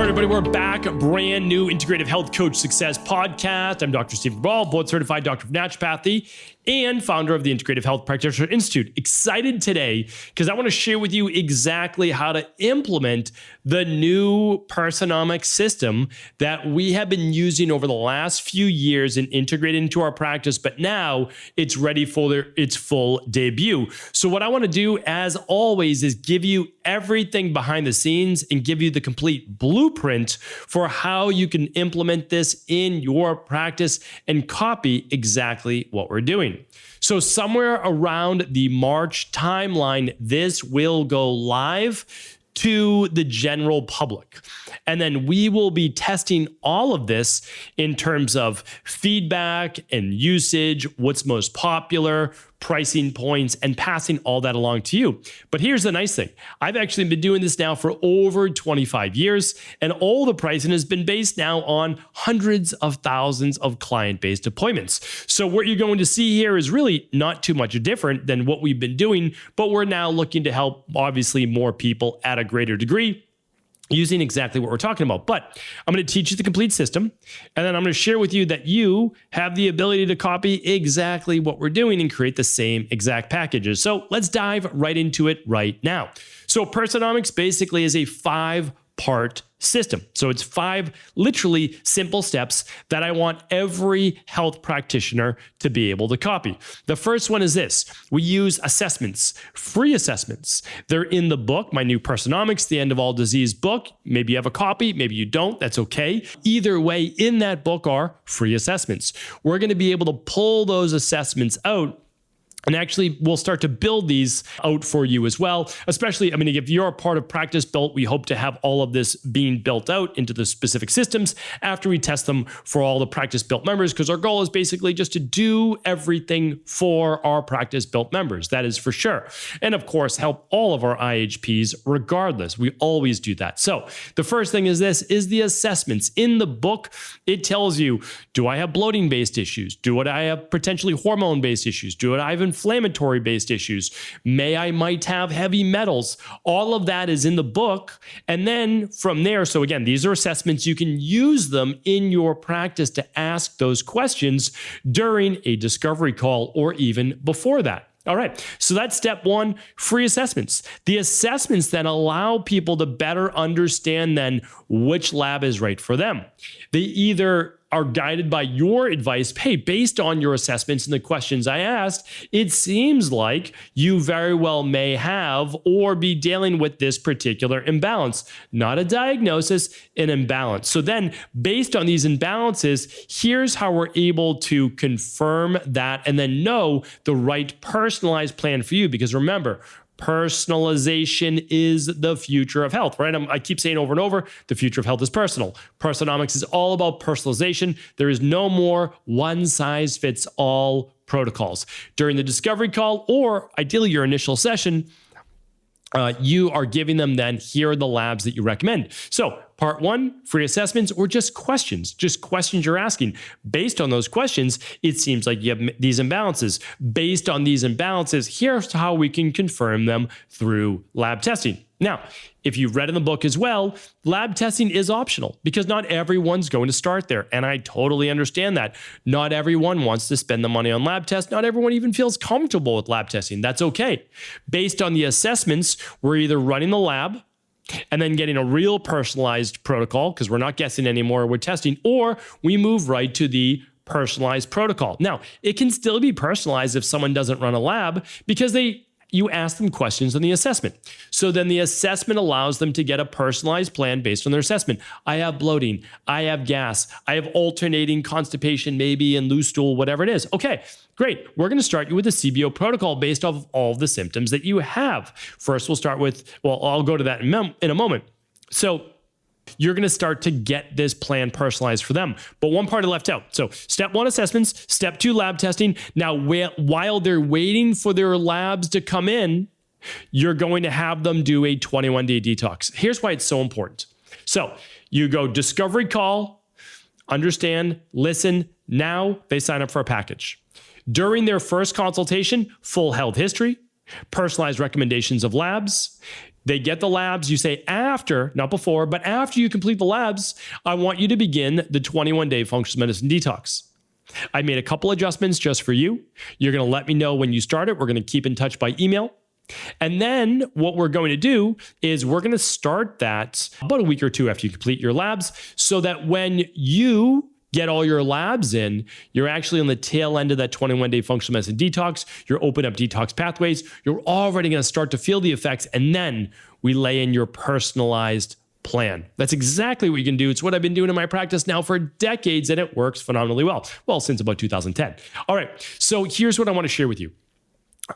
right, everybody, we're back. A brand new Integrative Health Coach Success podcast. I'm Dr. Stephen Ball, board certified doctor of naturopathy and founder of the Integrative Health Practitioner Institute. Excited today because I want to share with you exactly how to implement the new Personomics system that we have been using over the last few years and integrated into our practice, but now it's ready for its full debut. So what I want to do, as always, is give you everything behind the scenes and give you the complete blueprint for how you can implement this in your practice and copy exactly what we're doing. So somewhere around the March timeline, this will go live to the general public. And then we will be testing all of this in terms of feedback and usage, what's most popular, pricing points, and passing all that along to you. But here's the nice thing. I've actually been doing this now for over 25 years, and all the pricing has been based now on hundreds of thousands of client-based appointments. So what you're going to see here is really not too much different than what we've been doing, but we're now looking to help, obviously, more people at a greater degree, using exactly what we're talking about. But I'm going to teach you the complete system, and then I'm going to share with you that you have the ability to copy exactly what we're doing and create the same exact packages. So let's dive right into it right now. So Personomics basically is a 5-part system. So it's 5 literally simple steps that I want every health practitioner to be able to copy. The first one is this. We use assessments, free assessments. They're in the book, my new Personomics, The End of All Disease book. Maybe you have a copy, maybe you don't, that's okay. Either way, in that book are free assessments. We're going to be able to pull those assessments out. And actually, we'll start to build these out for you as well. Especially, if you're a part of Practice Built, we hope to have all of this being built out into the specific systems after we test them for all the Practice Built members, because our goal is basically just to do everything for our Practice Built members. That is for sure. And of course, help all of our IHPs regardless. We always do that. So the first thing is this, is the assessments. In the book, it tells you, do I have bloating-based issues? Do I have potentially hormone-based issues? Do I have inflammatory-based issues? Might have heavy metals. All of that is in the book. And then from there, so again, these are assessments. You can use them in your practice to ask those questions during a discovery call or even before that. All right, so that's step 1, free assessments. The assessments then allow people to better understand then which lab is right for them. They either are guided by your advice. Hey, based on your assessments and the questions I asked, it seems like you very well may have or be dealing with this particular imbalance. Not a diagnosis, an imbalance. So then, based on these imbalances, here's how we're able to confirm that and then know the right personalized plan for you. Because remember, personalization is the future of health, right? I keep saying over and over, the future of health is personal. Personomics is all about personalization. There is no more one-size-fits-all protocols. During the discovery call, or ideally your initial session, you are giving them then, here are the labs that you recommend. So part 1, free assessments, or just questions you're asking. Based on those questions, it seems like you have these imbalances. Based on these imbalances, here's how we can confirm them through lab testing. Now, if you've read in the book as well, lab testing is optional because not everyone's going to start there. And I totally understand that. Not everyone wants to spend the money on lab tests. Not everyone even feels comfortable with lab testing. That's okay. Based on the assessments, we're either running the lab and then getting a real personalized protocol, because we're not guessing anymore, we're testing, or we move right to the personalized protocol. Now, it can still be personalized if someone doesn't run a lab because you ask them questions on the assessment. So then the assessment allows them to get a personalized plan based on their assessment. I have bloating, I have gas, I have alternating constipation, maybe, and loose stool, whatever it is. Okay, great. We're going to start you with a CBO protocol based off of all the symptoms that you have. First, we'll start with, I'll go to that in a moment. So you're going to start to get this plan personalized for them. But one part I left out. So step 1, assessments. Step 2, lab testing. Now, while they're waiting for their labs to come in, you're going to have them do a 21-day detox. Here's why it's so important. So you go discovery call, understand, listen. Now they sign up for a package. During their first consultation, full health history, personalized recommendations of labs, They get the labs. You say after, not before, but after you complete the labs, I want you to begin the 21-day functional medicine detox. I made a couple adjustments just for you. You're going to let me know when you start it. We're going to keep in touch by email. And then what we're going to do is we're going to start that about a week or two after you complete your labs, so that when you get all your labs in, you're actually on the tail end of that 21-day functional medicine detox. You're open up detox pathways. You're already going to start to feel the effects. And then we lay in your personalized plan. That's exactly what you can do. It's what I've been doing in my practice now for decades, and it works phenomenally well. Well, since about 2010. All right. So here's what I want to share with you.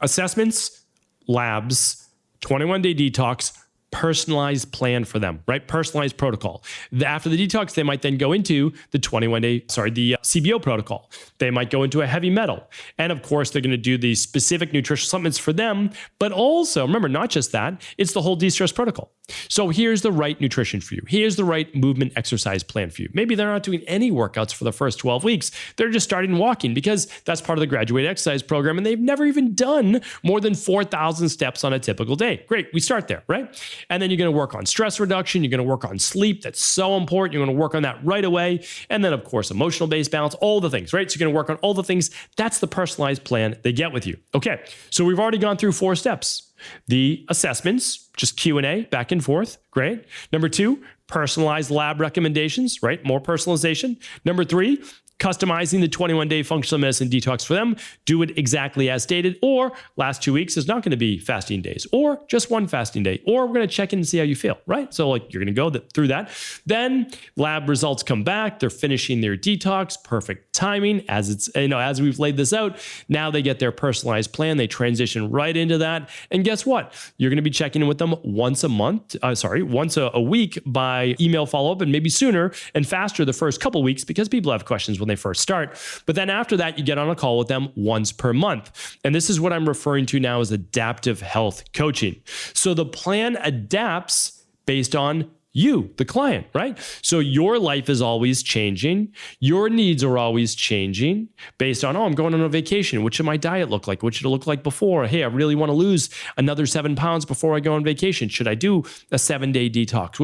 Assessments, labs, 21-day detox, personalized plan for them, right? Personalized protocol. After the detox, they might then go into the the CBO protocol. They might go into a heavy metal. And of course, they're going to do the specific nutritional supplements for them. But also, remember, not just that, it's the whole de-stress protocol. So here's the right nutrition for you. Here's the right movement exercise plan for you. Maybe they're not doing any workouts for the first 12 weeks. They're just starting walking because that's part of the graduate exercise program, and they've never even done more than 4,000 steps on a typical day. Great, we start there, right? And then you're going to work on stress reduction. You're going to work on sleep. That's so important. You're going to work on that right away. And then, of course, emotional-based balance, all the things, right? So you're going to work on all the things. That's the personalized plan they get with you. Okay, so we've already gone through 4 steps. The assessments, just Q&A, back and forth. Great. Number 2, personalized lab recommendations, right? More personalization. Number 3, customizing the 21-day functional medicine detox for them. Do it exactly as stated, or last 2 weeks is not going to be fasting days, or just one fasting day, or we're going to check in and see how you feel, right? So like you're going to go through that. Then lab results come back. They're finishing their detox. Perfect timing as as we've laid this out. Now they get their personalized plan. They transition right into that. And guess what? You're going to be checking in with them once a week by email follow-up, and maybe sooner and faster the first couple weeks, because people have questions when they first start. But then after that, you get on a call with them once per month. And this is what I'm referring to now as adaptive health coaching. So the plan adapts based on you, the client, right? So your life is always changing. Your needs are always changing based on, I'm going on a vacation. What should my diet look like? What should it look like before? Hey, I really want to lose another 7 pounds before I go on vacation. Should I do a 7-day detox?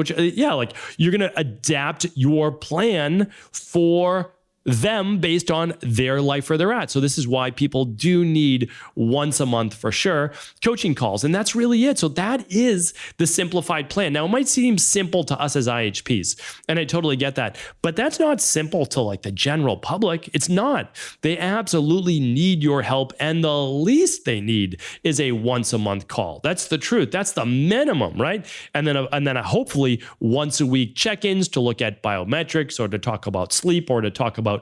You're going to adapt your plan for them based on their life where they're at. So this is why people do need once a month for sure coaching calls. And that's really it. So that is the simplified plan. Now, it might seem simple to us as IHPs, and I totally get that, but that's not simple to like the general public. It's not. They absolutely need your help, and the least they need is a once a month call. That's the truth. That's the minimum, right? And then hopefully once a week check-ins to look at biometrics, or to talk about sleep, or to talk about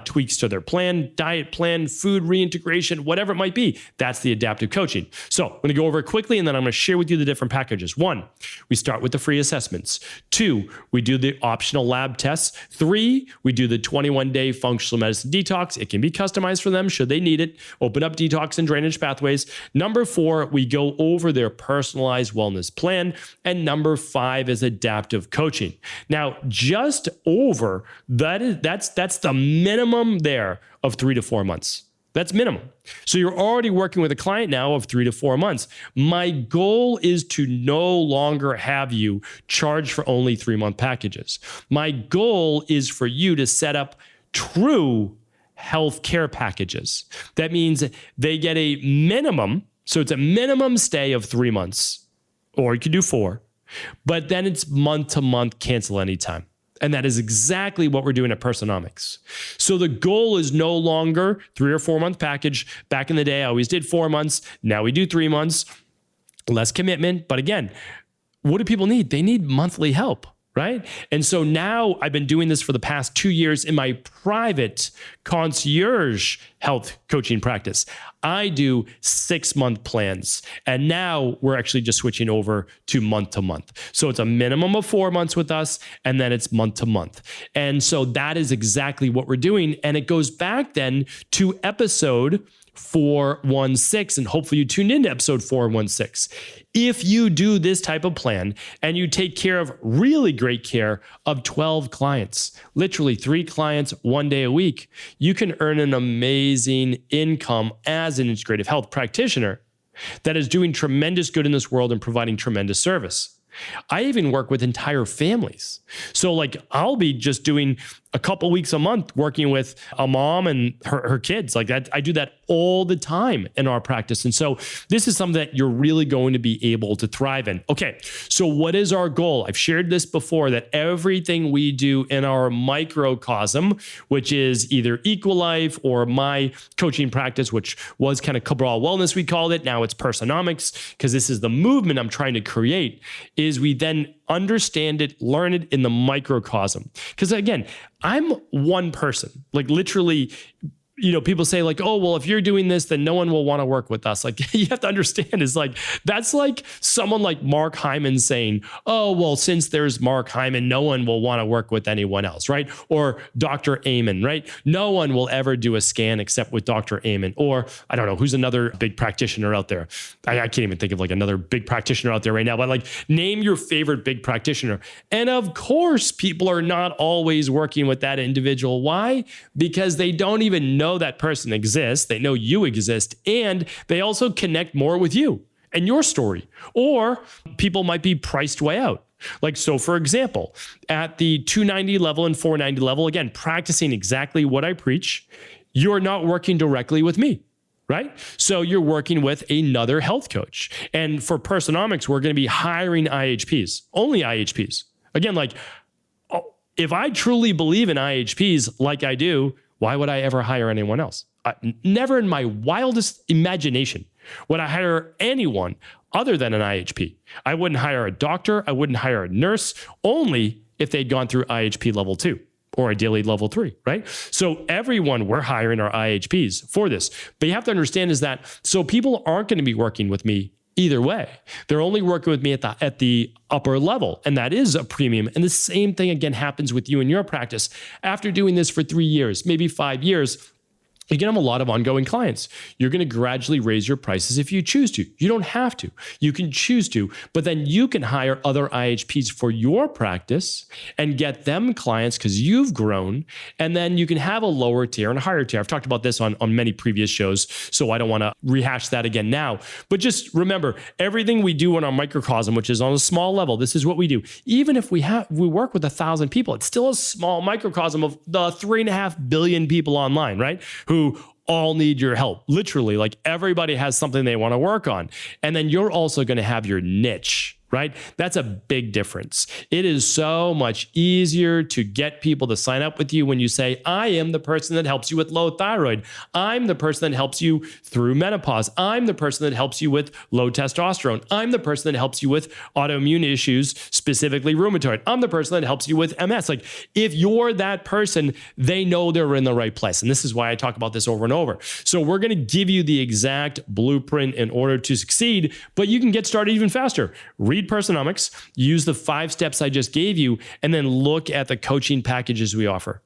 tweaks to their plan, diet plan, food reintegration, whatever it might be. That's the adaptive coaching. So I'm going to go over it quickly, and then I'm going to share with you the different packages. 1, we start with the free assessments. 2, we do the optional lab tests. 3, we do the 21-day functional medicine detox. It can be customized for them should they need it. Open up detox and drainage pathways. Number 4, we go over their personalized wellness plan. And number 5 is adaptive coaching. Now, just over that's the minimum there of 3 to 4 months. That's minimum. So you're already working with a client now of 3 to 4 months. My goal is to no longer have you charge for only 3-month packages. My goal is for you to set up true healthcare packages. That means they get a minimum. So it's a minimum stay of 3 months, or you could do 4, but then it's month to month, cancel anytime. And that is exactly what we're doing at Personomics. So the goal is no longer 3 or 4 month package. Back in the day, I always did 4 months. Now we do 3 months, less commitment. But again, what do people need? They need monthly help, right? And so now I've been doing this for the past 2 years in my private concierge health coaching practice. I do 6-month plans. And now we're actually just switching over to month. So it's a minimum of 4 months with us, and then it's month to month. And so that is exactly what we're doing. And it goes back then to episode 416, and hopefully you tuned into episode 416. If you do this type of plan and you take care of really great care of 12 clients, literally 3 clients 1 day a week, you can earn an amazing income as an integrative health practitioner that is doing tremendous good in this world and providing tremendous service. I even work with entire families. So like I'll be just doing a couple weeks a month working with a mom and her kids. Like that, I do that all the time in our practice. And so this is something that you're really going to be able to thrive in. Okay, so what is our goal? I've shared this before, that everything we do in our microcosm, which is either Equal Life or my coaching practice, which was kind of Cabral Wellness, we called it. Now it's Personomics, because this is the movement I'm trying to create, is we then understand it, learn it in the microcosm. Because again, I'm one person, like literally, people say like, oh, well, if you're doing this, then no one will want to work with us. Like you have to understand is like, that's like someone like Mark Hyman saying, oh, well, since there's Mark Hyman, no one will want to work with anyone else, right? Or Dr. Amen, right? No one will ever do a scan except with Dr. Amen. Or I don't know, who's another big practitioner out there? I can't even think of like another big practitioner out there right now, but like name your favorite big practitioner. And of course, people are not always working with that individual. Why? Because they don't even know that person exists. They know you exist, and they also connect more with you and your story. Or people might be priced way out. Like, so for example, at the 290 level and 490 level, again, practicing exactly what I preach, you're not working directly with me, right? So you're working with another health coach. And for Personomics, we're going to be hiring IHPs, only IHPs. Again, like if I truly believe in IHPs like I do, why would I ever hire anyone else? Never in my wildest imagination would I hire anyone other than an IHP. I wouldn't hire a doctor. I wouldn't hire a nurse, only if they'd gone through IHP level 2 or ideally level 3, right? So everyone, we're hiring our IHPs for this. But you have to understand is that, so people aren't going to be working with me either way. They're only working with me at the upper level, and that is a premium. And the same thing again happens with you in your practice. After doing this for 3 years, maybe 5 years, you're going to have a lot of ongoing clients. You're going to gradually raise your prices if you choose to. You don't have to. You can choose to, but then you can hire other IHPs for your practice and get them clients because you've grown. And then you can have a lower tier and a higher tier. I've talked about this on many previous shows, so I don't want to rehash that again now. But just remember, everything we do in our microcosm, which is on a small level, this is what we do. Even if we work with 1,000 people, it's still a small microcosm of the 3.5 billion people online, right? Who all need your help. Literally, like everybody has something they want to work on. And then you're also going to have your niche, right? That's a big difference. It is so much easier to get people to sign up with you when you say, I am the person that helps you with low thyroid. I'm the person that helps you through menopause. I'm the person that helps you with low testosterone. I'm the person that helps you with autoimmune issues, specifically rheumatoid. I'm the person that helps you with MS. Like if you're that person, they know they're in the right place. And this is why I talk about this over and over. So we're going to give you the exact blueprint in order to succeed, but you can get started even faster. Read Personomics, use the 5 steps I just gave you, and then look at the coaching packages we offer.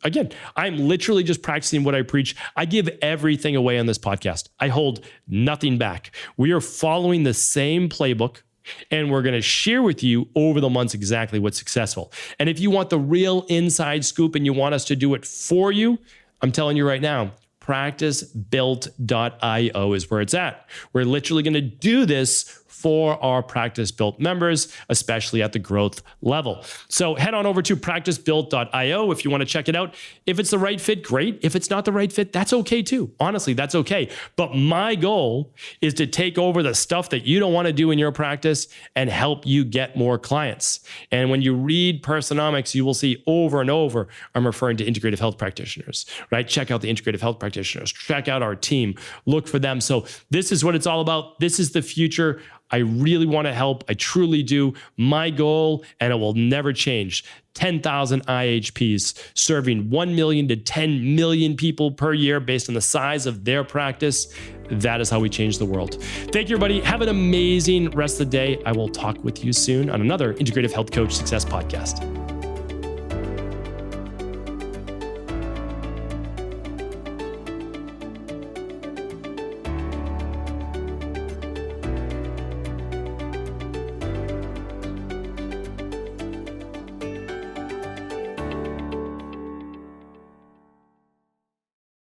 Again, I'm literally just practicing what I preach. I give everything away on this podcast. I hold nothing back. We are following the same playbook, and we're going to share with you over the months exactly what's successful. And if you want the real inside scoop and you want us to do it for you, I'm telling you right now, practicebuilt.io is where it's at. We're literally going to do this for our Practice Built members, especially at the growth level. So head on over to practicebuilt.io if you want to check it out. If it's the right fit, great. If it's not the right fit, that's okay too. Honestly, that's okay. But my goal is to take over the stuff that you don't want to do in your practice and help you get more clients. And when you read Personomics, you will see over and over, I'm referring to integrative health practitioners, right? Check out the integrative health practitioners. Check out our team. Look for them. So this is what it's all about. This is the future. I really want to help. I truly do. My goal, and it will never change, 10,000 IHPs serving 1 million to 10 million people per year based on the size of their practice. That is how we change the world. Thank you, everybody. Have an amazing rest of the day. I will talk with you soon on another Integrative Health Coach Success Podcast.